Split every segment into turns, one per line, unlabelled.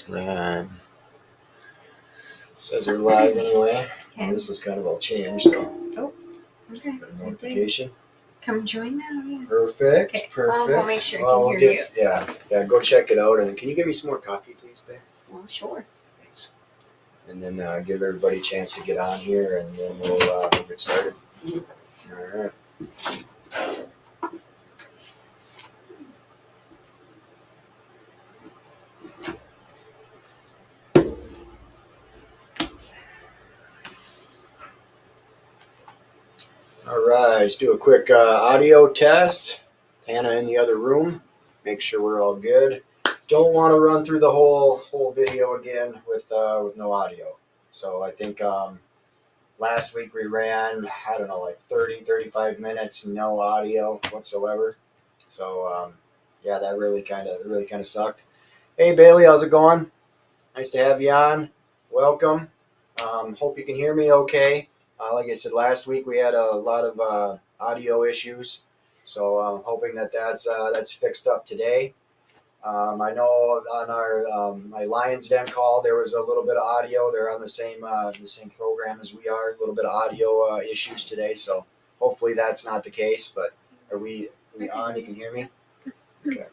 And says we're live anyway.
Okay.
This is kind of all changed, so.
Oh, okay.
Notification.
Come join now. Yeah.
Perfect.
Okay.
Perfect.
We'll make sure I can hear you.
Yeah. Go check it out, and then can you give me some more coffee, please, babe?
Well, sure.
Thanks. And then give everybody a chance to get on here, and then we'll get started. All right. All right, let's do a quick audio test. Hannah in the other room. Make sure we're all good. Don't want to run through the whole video again with no audio. So I think last week we ran, I don't know, like 35 minutes, no audio whatsoever. So yeah, that really kind of sucked. Hey Bailey, how's it going? Nice to have you on. Welcome. Hope you can hear me okay. Like I said, last week we had a lot of audio issues, so I'm hoping that's fixed up today. I know on our my Lions Den call there was a little bit of audio. They're on the same program as we are. A little bit of audio issues today, so hopefully that's not the case. But are we on? You can hear me? Okay.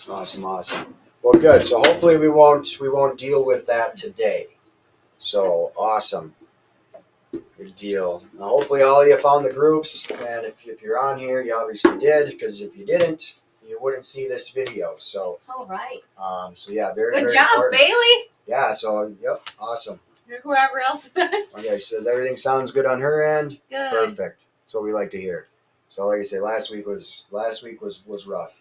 Awesome. Well, good. So hopefully we won't deal with that today. So awesome. Good deal. Now, hopefully all of you found the groups, and if you're on here, you obviously did, because if you didn't, you wouldn't see this video. So
all right.
So yeah, very
good
very
job,
important.
Bailey.
Yeah. So yep, awesome.
Whoever else.
Okay, she says everything sounds good on her end.
Good.
Perfect. That's what we like to hear. So like I say, last week was rough.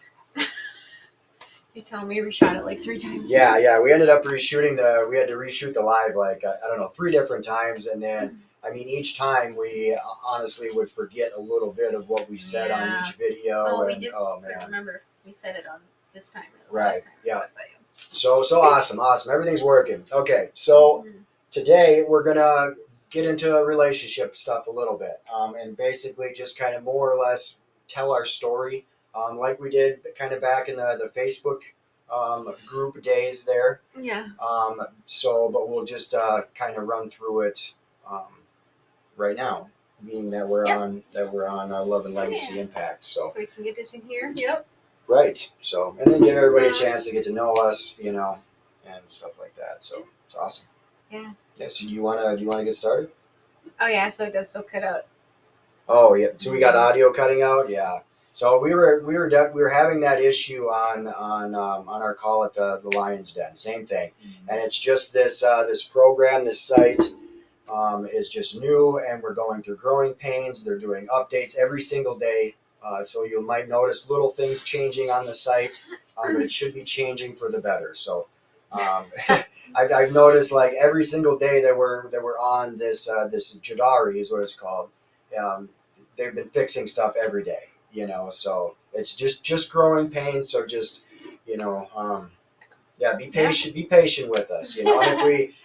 You tell me we shot it like 3 times.
Yeah. We ended up reshooting we had to reshoot the live like I don't know 3 different times, and then I mean each time we honestly would forget a little bit of what we said on each video.
Oh,
and,
we just
man.
remember we said it on this time.
Right.
Last time
yeah. So awesome. Everything's working. Okay. So
Mm-hmm.
Today we're gonna get into relationship stuff a little bit, and basically just kind of more or less tell our story, like we did kind of back in the Facebook group days there.
Yeah.
But we'll just kind of run through it right now, being that we're on Love and Legacy Impact. So
we can get this in here. Yep.
Right. So and then give everybody a chance to get to know us, and stuff like that. So it's awesome.
Yeah.
Yeah. So do you wanna get started?
Oh yeah. So it does still cut out.
Oh yeah. So we got audio cutting out. Yeah. So we were having that issue on our call at the Lions Den. Same thing, and it's just this program, this site is just new, and we're going through growing pains. They're doing updates every single day, so you might notice little things changing on the site, but it should be changing for the better. So I've noticed like every single day that we're on this Jedari is what it's called. They've been fixing stuff every day, so it's just growing pains. So just be patient with us, and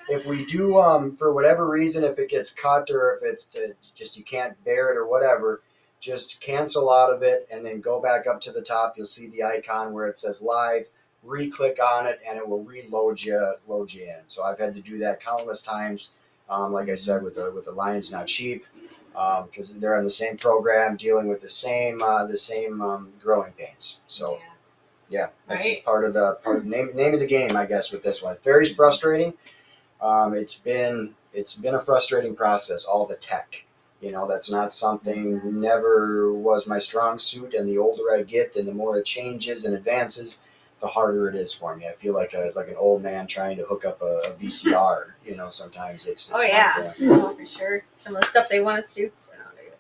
if we do for whatever reason, if it gets cut or if it's just you can't bear it or whatever, just cancel out of it and then go back up to the top. You'll see the icon where it says live. Re-click on it and it will load you in. So I've had to do that countless times. Like I said, with the Lions Not Cheap, because they're on the same program, dealing with the same growing pains. So yeah, that's just part of the name of the game, I guess, with this one. It's very frustrating. It's been a frustrating process. All the tech, that's not something. Never was my strong suit. And the older I get, and the more it changes and advances, the harder it is for me. I feel like an old man trying to hook up a VCR. Sometimes it's
oh yeah, oh, for sure. Some of the stuff they want us to do.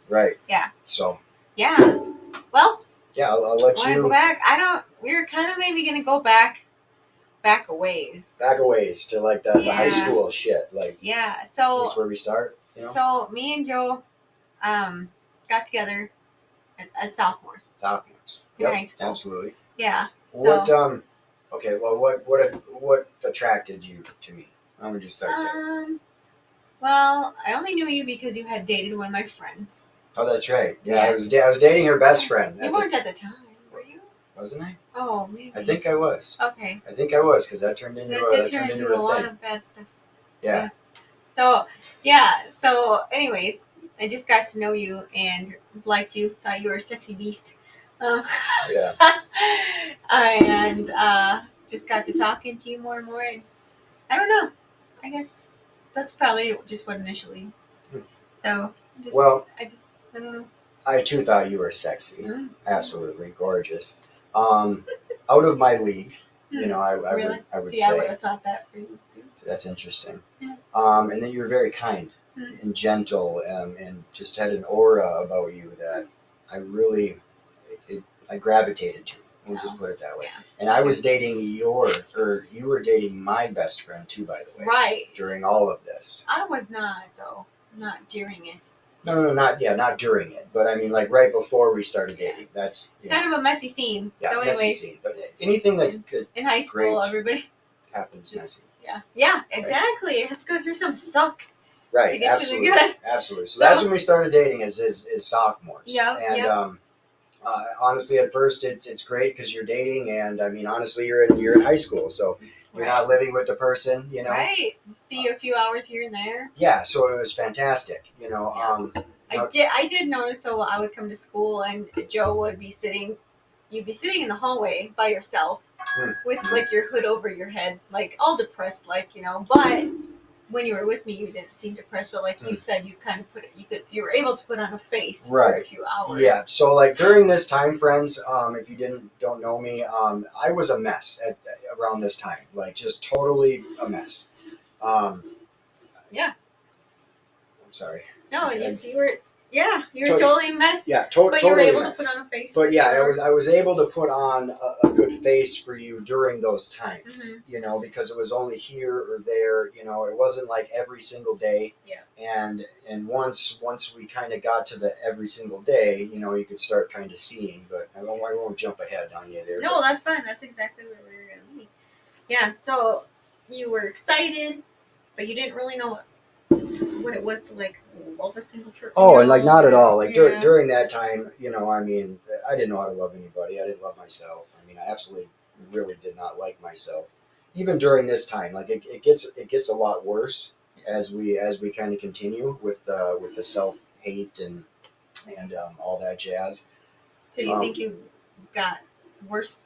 Right.
Yeah.
So.
Yeah. Well.
Yeah, I'll let you
go back. We're kind of maybe gonna go back a ways.
Back a ways to like the high school shit. Like.
Yeah. So.
That's where we start.
So me and Joe, got together as sophomores. In high school.
Absolutely.
Yeah.
What okay, well what attracted you to me? I'm gonna just start there.
Well, I only knew you because you had dated one of my friends.
Oh, that's right. Yeah, I was dating her best friend.
You weren't at the time, were you?
Wasn't I?
Oh, maybe.
I think I was.
Okay.
I think I was, because that turned into
a lot of bad stuff.
Yeah.
So, So, anyways, I just got to know you and liked you. Thought you were a sexy beast.
Yeah.
And just got to talking to you more and more. And I don't know. I guess that's probably just what initially. So, I don't know.
I too thought you were sexy.
Mm.
Absolutely gorgeous. Out of my league, I
Really?
would
See,
say.
I would have thought that for you too.
That's interesting.
Yeah.
And then you were very kind and gentle, and just had an aura about you that I really, I gravitated to. We'll just put it that way.
Yeah.
And I was dating you were dating my best friend too, by the way.
Right.
During all of this.
I was not, though. Not during it.
No, not during it, but I mean, like right before we started dating. That's
kind of a messy scene.
Yeah,
so
messy scene. But anything that could
in high school, everybody
happens messy.
Yeah, exactly. Right. You have to go through some suck.
Right.
To get
absolutely.
To the good.
Absolutely. So that's when we started dating as sophomores.
Yeah.
And honestly, at first, it's great because you're dating, and I mean, honestly, you're in high school, so. You're not living with the person,
Right. See you a few hours here and there.
Yeah, so it was fantastic,
I did notice, though, I would come to school and Joe would be sitting, you'd be sitting in the hallway by yourself with, like, your hood over your head, like, all depressed, like, but when you were with me, you didn't seem depressed, but like you said, you kind of you were able to put on a face for a few hours.
Yeah. So like during this time, friends, if you don't know me, I was a mess around this time, like just totally a mess.
Yeah.
I'm sorry.
No, you were. Yeah, you're totally a mess.
Yeah,
but
totally.
you were able to put on a face.
But yeah, I was able to put on a good face for you during those times, because it was only here or there. It wasn't like every single day.
Yeah.
And once we kind of got to the every single day, you could start kind of seeing. But I won't jump ahead on you there.
No, that's fine. That's exactly where we were going to be. Yeah. So you were excited, but you didn't really know what it was to like love a single person.
Oh, and like not at all. Like during that time, I mean, I didn't know how to love anybody. I didn't love myself. I mean, I absolutely really did not like myself. Even during this time, like it gets a lot worse as we kind of continue with the self hate and all that jazz.
So you think you got worse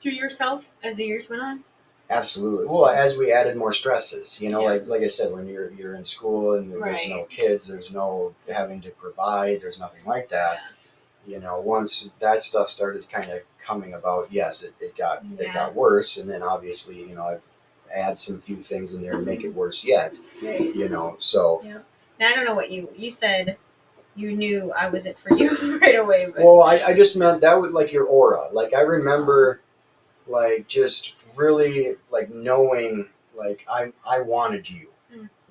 to yourself as the years went on?
Absolutely. Well, as we added more stresses, like I said, when you're in school and there's no kids, there's no having to provide, there's nothing like that. Once that stuff started kind of coming about, yes, it got worse, and then obviously, I add some few things in there and make it worse yet.
Right.
So.
Yeah. Now I don't know what you said. You knew I wasn't for you right away. But.
Well, I just meant that was like your aura. Like I remember. Like just really like knowing like I wanted you.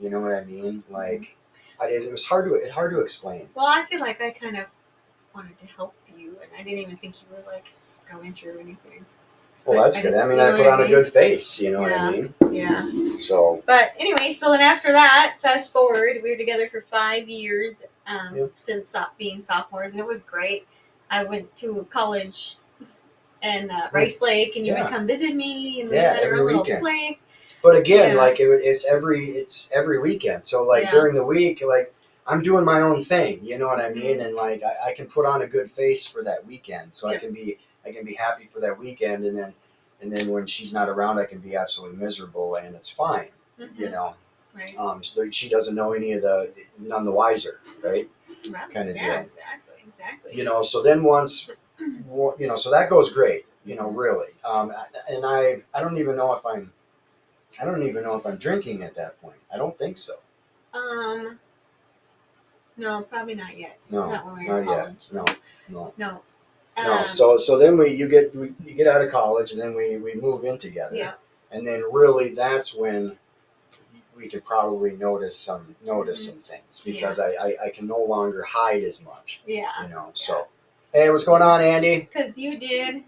You know what I mean? Like it was hard to explain.
Well, I feel like I kind of wanted to help you, and I didn't even think you were like going through anything.
Well, that's good. I mean, I put on a good face. You know what I mean?
Yeah.
So.
But anyway, so then after that, fast forward, we were together for 5 years since being sophomores, and it was great. I went to college. And Rice Lake, and you would come visit me, and we had our own little place.
But again, like it's every weekend. So like during the week, like I'm doing my own thing. You know what I mean? And like I can put on a good face for that weekend, so I can be happy for that weekend, and then when she's not around, I can be absolutely miserable, and it's fine.
Right.
So she doesn't know none the wiser, right? Kind of deal.
Yeah, exactly.
So then once. So that goes great, really. And I don't even know if I'm drinking at that point. I don't think so.
No, probably not yet.
No,
not when we were in college.
No. So then you get out of college, and then we move in together.
Yeah.
And then really that's when we could probably notice some things because I can no longer hide as much.
Yeah.
So. Hey, what's going on, Andy?
Because you did.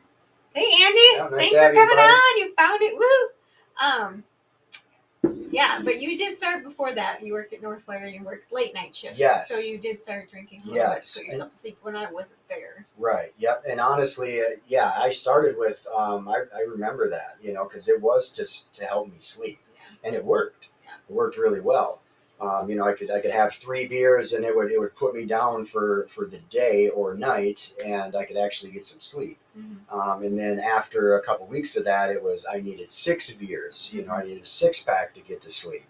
Hey, Andy.
Yeah, nice
Thanks for coming on. You found it. Woo. Yeah, but you did start before that. You worked at Northwire. You worked late night shifts.
Yes.
So you did start drinking a little bit to put yourself to sleep when I wasn't there.
Right. Yep. And honestly, yeah, I started with. I remember that, because it was to help me sleep, and it worked.
Yeah.
It worked really well. I could have 3 beers, and it would put me down for the day or night, and I could actually get some sleep.
Mm-hmm.
And then after a couple weeks of that, I needed 6 beers. I needed a 6-pack to get to sleep,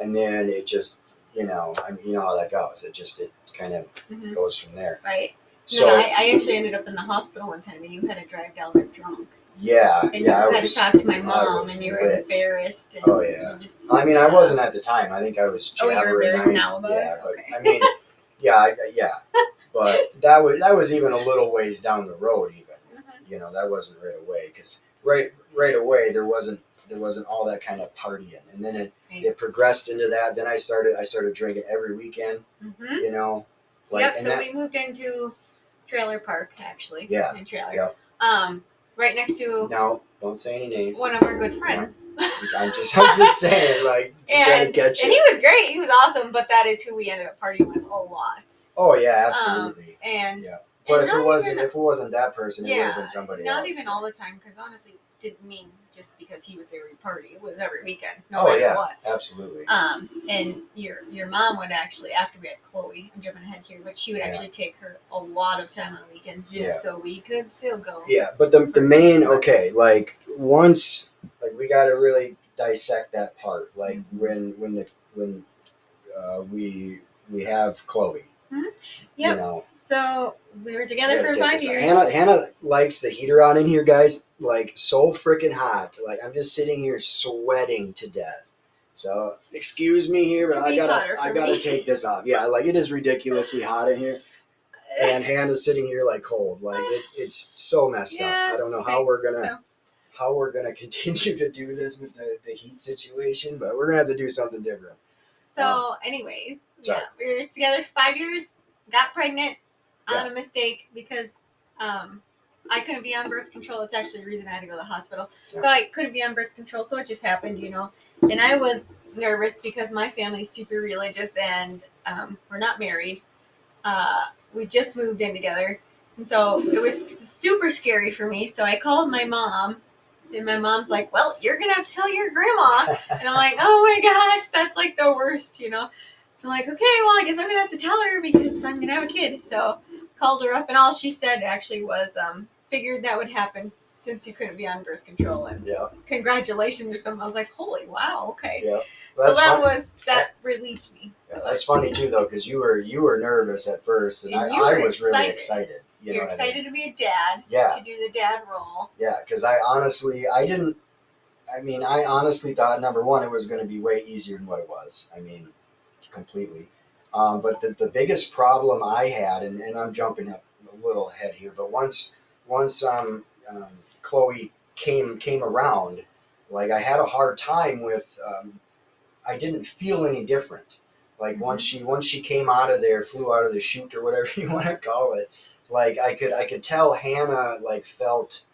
and then it just, you know how that goes. It kind of goes from there.
Right.
So
no, I actually ended up in the hospital one time, and you had to drive down there drunk.
Yeah,
and you had to talk to my mom, and you were embarrassed. And
oh yeah. I wasn't at the time. I think I was jabbering.
Oh, you're embarrassed now about
it?
But, okay.
I mean, yeah. But that was even a little ways down the road. Even that wasn't right away, because right away there wasn't all that kind of partying, and then it progressed into that. Then I started drinking every weekend.
So we moved into Trailer Park, actually.
Yeah.
In Trailer.
Yep.
Right next to.
No, don't say any names.
One of our good friends.
I'm just saying, trying to catch you.
And he was great. He was awesome, but that is who we ended up partying with a lot.
Oh yeah, absolutely. But
if
it wasn't that person, it would have been somebody else.
Not even all the time, because honestly, it didn't mean just because he was every party. It was every weekend, no matter what.
Absolutely.
And your mom would actually, after we had Chloe, I'm jumping ahead here, but she would actually take her a lot of time on weekends just so we could still go. Yeah, but the main
once we got to really dissect that part. When we have Chloe.
Mm-hmm. Yep. So we were together for 5 years.
Hannah likes the heater on in here, guys. So freaking hot. I'm just sitting here sweating to death. So excuse me here, but I gotta take this off. Yeah, it is ridiculously hot in here, and Hannah's sitting here cold. It's so messed up. I don't know how we're gonna continue to do this with the heat situation, but we're gonna have to do something different.
So, anyways, we were together for 5 years. Got pregnant. On a mistake, because I couldn't be on birth control. It's actually the reason I had to go to the hospital. So I couldn't be on birth control, so it just happened, And I was nervous because my family's super religious, and we're not married. We just moved in together, and so it was super scary for me. So I called my mom, and my mom's like, "Well, you're gonna have to tell your grandma." And I'm like, "Oh my gosh, that's the worst, So I'm like, "Okay, well, I guess I'm gonna have to tell her because I'm gonna have a kid." So called her up, and all she said actually was, figured that would happen since you couldn't be on birth control, and congratulations or something. I was like, holy wow, okay.
Yeah. Well, so
that relieved me.
Yeah, that's funny too, though, because you were nervous at first, and I was really excited.
You're excited to be a dad.
Yeah.
To do the dad role.
Yeah, because I honestly thought, number one, it was going to be way easier than what it was. Completely. But the biggest problem I had, and I'm jumping up a little ahead here, but once Chloe came around, I had a hard time with. I didn't feel any different. Once she came out of there, flew out of the chute or whatever you want to call it, I could tell Hannah felt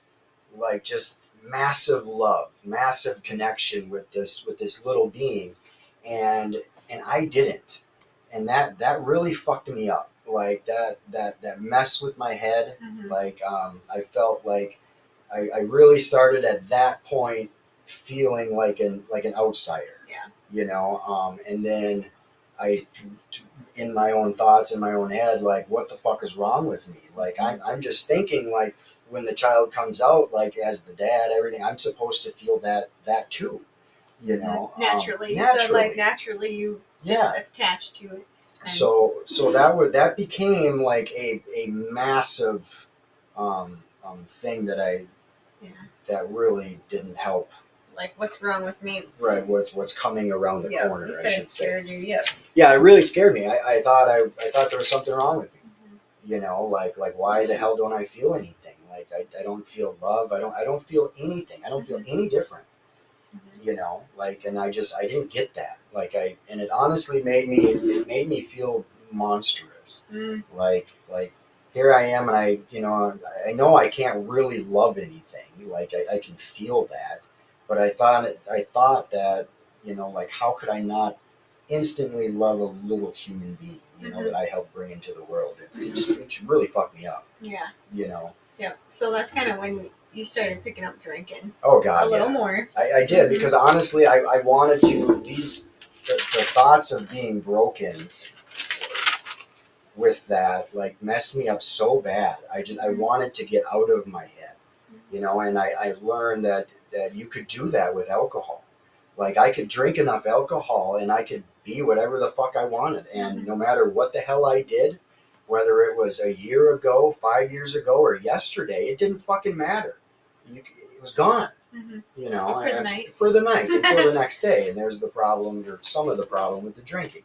just massive love, massive connection with this little being, and I didn't. And that really fucked me up. That messed with my head.
Mm-hmm.
I felt I really started at that point feeling like an outsider.
Yeah.
And then in my own thoughts, in my own head, what the fuck is wrong with me? I'm just thinking when the child comes out, as the dad, everything, I'm supposed to feel that too.
Naturally.
Naturally.
So naturally you just attach to it.
So that became a massive thing that really didn't help.
What's wrong with me?
Right, what's coming around the corner?
You said it scared you. Yeah.
Yeah, it really scared me. I thought there was something wrong with me. Mm-hmm. Why the hell don't I feel anything? I don't feel love. I don't feel anything. I don't feel any different. Mm-hmm. And I didn't get that. And it honestly made me feel monstrous.
Mm.
Here I am, and I know I can't really love anything. I can feel that, but I thought that like how could I not instantly love a little human being, that I helped bring into the world? It really fucked me up.
Yeah.
Yeah.
So that's kind of when you started picking up drinking.
Oh God,
a little more.
I did because honestly, I wanted to. The thoughts of being broken with that like messed me up so bad. I wanted to get out of my head, and I learned that you could do that with alcohol. Like I could drink enough alcohol and I could be whatever the fuck I wanted, and no matter what the hell I did, whether it was a year ago, 5 years ago, or yesterday, it didn't fucking matter. It was gone. For the night until the next day, and there's the problem, or some of the problem with the drinking.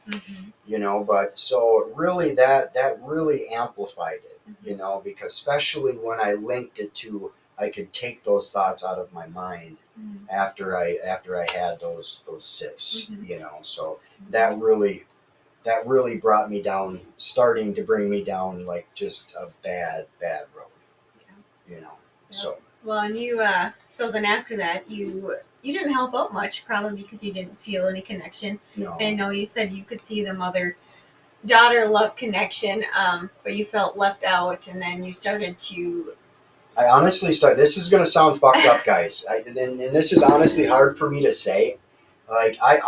But so really that really amplified it, because especially when I linked it to I could take those thoughts out of my mind after I had those sips, so that really brought me down, starting to bring me down like just a bad road, so.
Well, and you, so then after that, you didn't help out much, probably because you didn't feel any connection.
No.
I know you said you could see the mother-daughter love connection, but you felt left out, and then you started to...
I honestly, sorry, this is going to sound fucked up, guys. And this is honestly hard for me to say. Like, I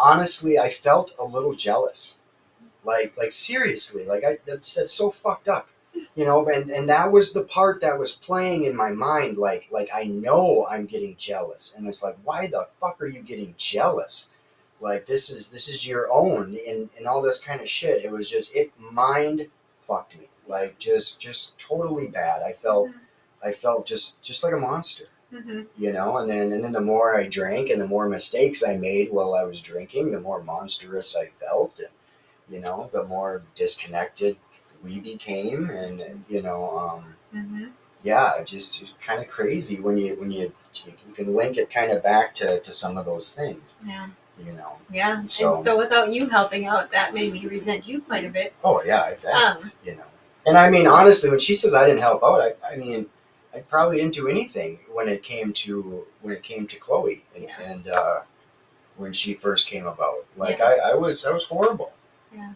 felt a little jealous. Like seriously, like that's so fucked up. And that was the part that was playing in my mind, like I know I'm getting jealous, and it's like, why the fuck are you getting jealous? Like this is your own, and all this kind of shit. It was just, it mind fucked me, like just totally bad. I felt just like a monster, and then the more I drank and the more mistakes I made while I was drinking, the more monstrous I felt, and the more disconnected we became, and just kind of crazy when you can link it kind of back to some of those things.
Yeah. So without you helping out, that made me resent you quite a bit.
Oh yeah, I bet. And I mean, honestly, when she says I didn't help out, I mean, I probably didn't do anything when it came to Chloe and when she first came about. Like I was horrible. I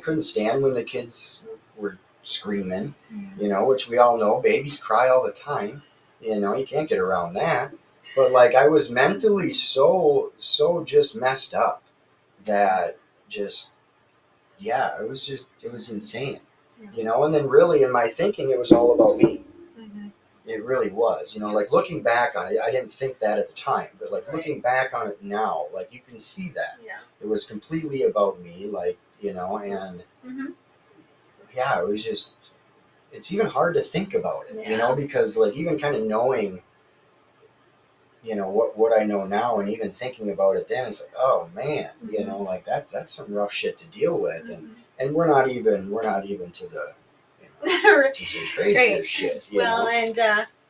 couldn't stand when the kids were screaming, which we all know, babies cry all the time, you can't get around that. But like, I was mentally so just messed up that just, it was insane, and then really in my thinking, it was all about me. It really was, like looking back on it, I didn't think that at the time, but like looking back on it now, like you can see that it was completely about me, like, and it was just, it's even hard to think about it, because like even kind of knowing, what I know now, and even thinking about it then, it's like, oh man, like that's some rough shit to deal with, and we're not even to the, to some crazier shit.
Well, and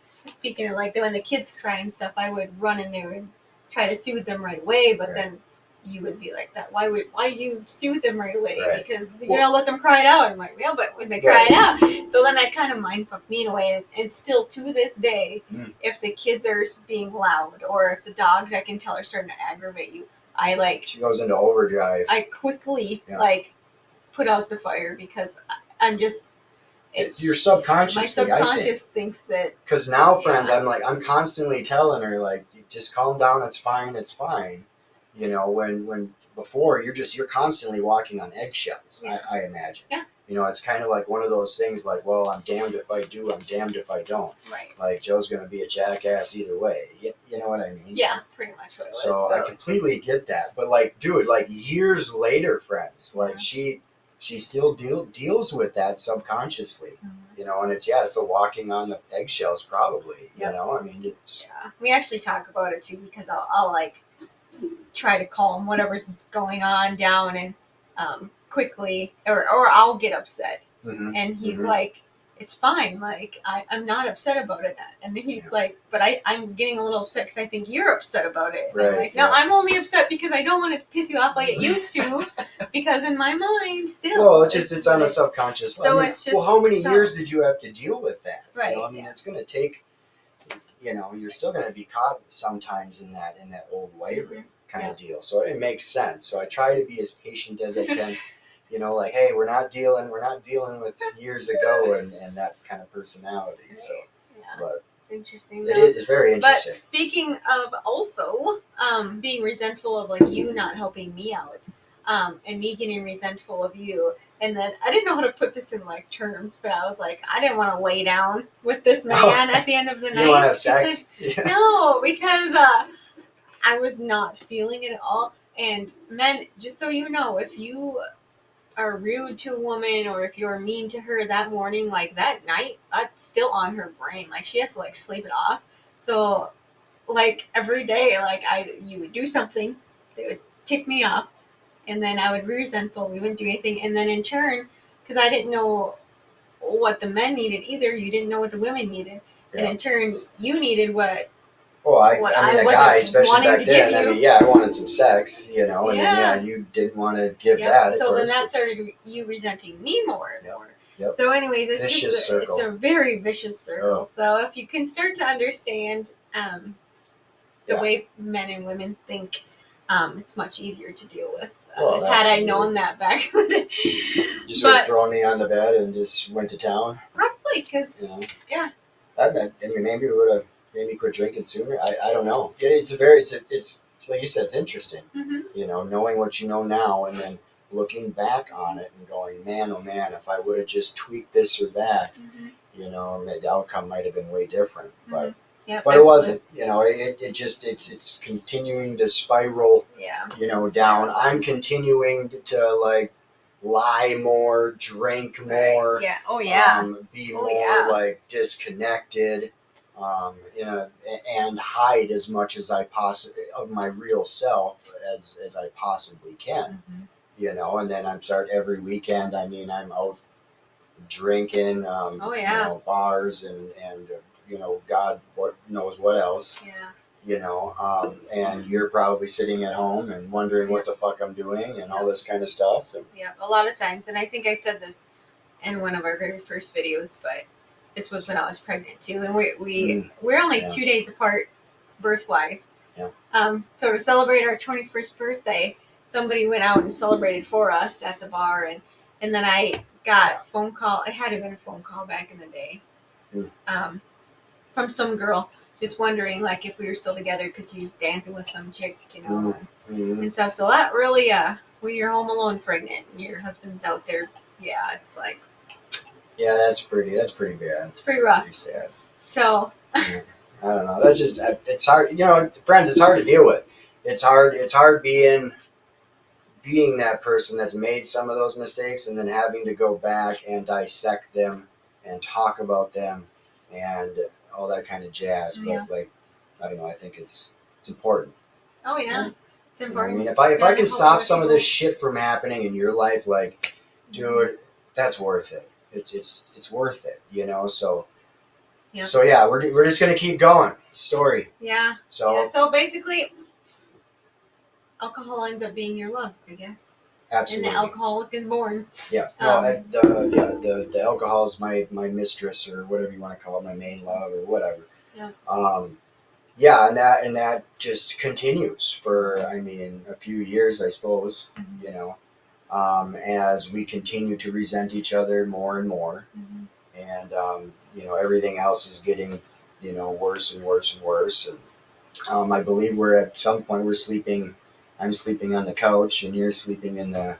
speaking of like when the kids cry and stuff, I would run in there and try to soothe them right away, but then you would be like that. Why you soothe them right away?
Right.
Because let them cry it out. I'm like, yeah, but when they cry it out, so then that kind of mind fucked me in a way. And still to this day, if the kids are being loud or if the dogs, I can tell, are starting to aggravate you, she
goes into overdrive.
I quickly put out the fire because I'm just.
It's your subconscious.
My subconscious thinks that.
Because now, friends, I'm constantly telling her, like, just calm down. It's fine. When before you're constantly walking on eggshells. I imagine.
Yeah.
It's kind of like one of those things. Like, well, I'm damned if I do. I'm damned if I don't.
Right.
Like Joe's gonna be a jackass either way. You know what I mean?
Yeah, pretty much what it was.
So I completely get that. But like, dude, like years later, friends, like she still deals with that subconsciously, and it's the walking on the eggshells probably, I mean, it's...
Yeah, we actually talk about it too, because I'll like try to calm whatever's going on down and quickly, or I'll get upset, and he's like, it's fine, like I'm not upset about it, and he's like, but I'm getting a little upset because I think you're upset about it.
Right,
I'm like, no, I'm only upset because I don't want it to piss you off like it used to, because in my mind still.
Well, it's on a subconscious level.
So it's just.
Well, how many years did you have to deal with that?
Right.
I mean, it's going to take. You're still going to be caught sometimes in that old wiring, kind of deal. So it makes sense. So I try to be as patient as I can. Like, hey, we're not dealing with years ago and that kind of personality. So,
Yeah.
but
it's interesting.
It is very interesting.
But speaking of also being resentful of like you not helping me out, and me getting resentful of you, and then I didn't know how to put this in like terms, but I was like, I didn't want to lay down with this man at the end of the night.
You want to have sex?
No, because I was not feeling it at all. And men, just so you know, if you are rude to a woman or if you're mean to her that morning, like that night, that's still on her brain. Like she has to like sleep it off. So like every day, like you would do something that would tick me off, and then I would be resentful. We wouldn't do anything, and then in turn, because I didn't know what the men needed either, you didn't know what the women needed, and in turn, you needed what.
Well, I mean, a guy, especially back then. I mean, I wanted some sex, and then you didn't want to give that.
So then that started you resenting me more and more.
Yep.
So, anyways, it's
it's
a very vicious circle. Oh. So, if you can start to understand the way men and women think, it's much easier to deal with. Had I known that back in the day.
Just would have thrown me on the bed and just went to town?
Probably, because,
I mean, maybe it would have made me quit drinking sooner. I don't know. It's like you said, it's interesting. Mm-hmm. Knowing what you know now and then looking back on it and going, man, oh man, if I would have just tweaked this or that, the outcome might have been way different. But but it wasn't. It's continuing to spiral. Down. I'm continuing to like lie more, drink more.
Right. Yeah. Oh yeah.
Be more like disconnected. And hide as much as I of my real self as I possibly can. Mm-hmm. And then I'm every weekend. I mean, I'm out drinking. Bars and God what knows what else. Yeah. And you're probably sitting at home and wondering what the fuck I'm doing and all this kind of stuff. And,
a lot of times, and I think I said this in one of our very first videos, but this was when I was pregnant too, and we're only 2 days apart, birth-wise. Yeah. So to celebrate our 21st birthday, somebody went out and celebrated for us at the bar, and then I got a phone call. It had to have been a phone call back in the day, from some girl just wondering like if we were still together because he was dancing with some chick, and stuff. So that really, when you're home alone, pregnant, and your husband's out there, it's like.
Yeah, that's pretty bad.
It's pretty rough.
Pretty sad.
So.
I don't know. That's just, it's hard. Friends, it's hard to deal with. It's hard being that person that's made some of those mistakes and then having to go back and dissect them and talk about them and all that kind of jazz. But like, I don't know. I think it's important.
Oh yeah, it's important.
I mean, if I can stop some of this shit from happening in your life, like, dude, that's worth it. It's worth it, So. Yep. So yeah, we're just gonna keep going. Story.
Yeah. So basically, alcohol ends up being your love, I guess.
Absolutely.
And the alcoholic is born.
Yeah. No, the alcohol is my mistress or whatever you want to call it, my main love or whatever. Yeah. And that just continues for a few years, I suppose. Mm-hmm. As we continue to resent each other more and more. Mm-hmm. And, everything else is getting, worse and worse and worse. And I believe we're at some point I'm sleeping on the couch and you're sleeping in the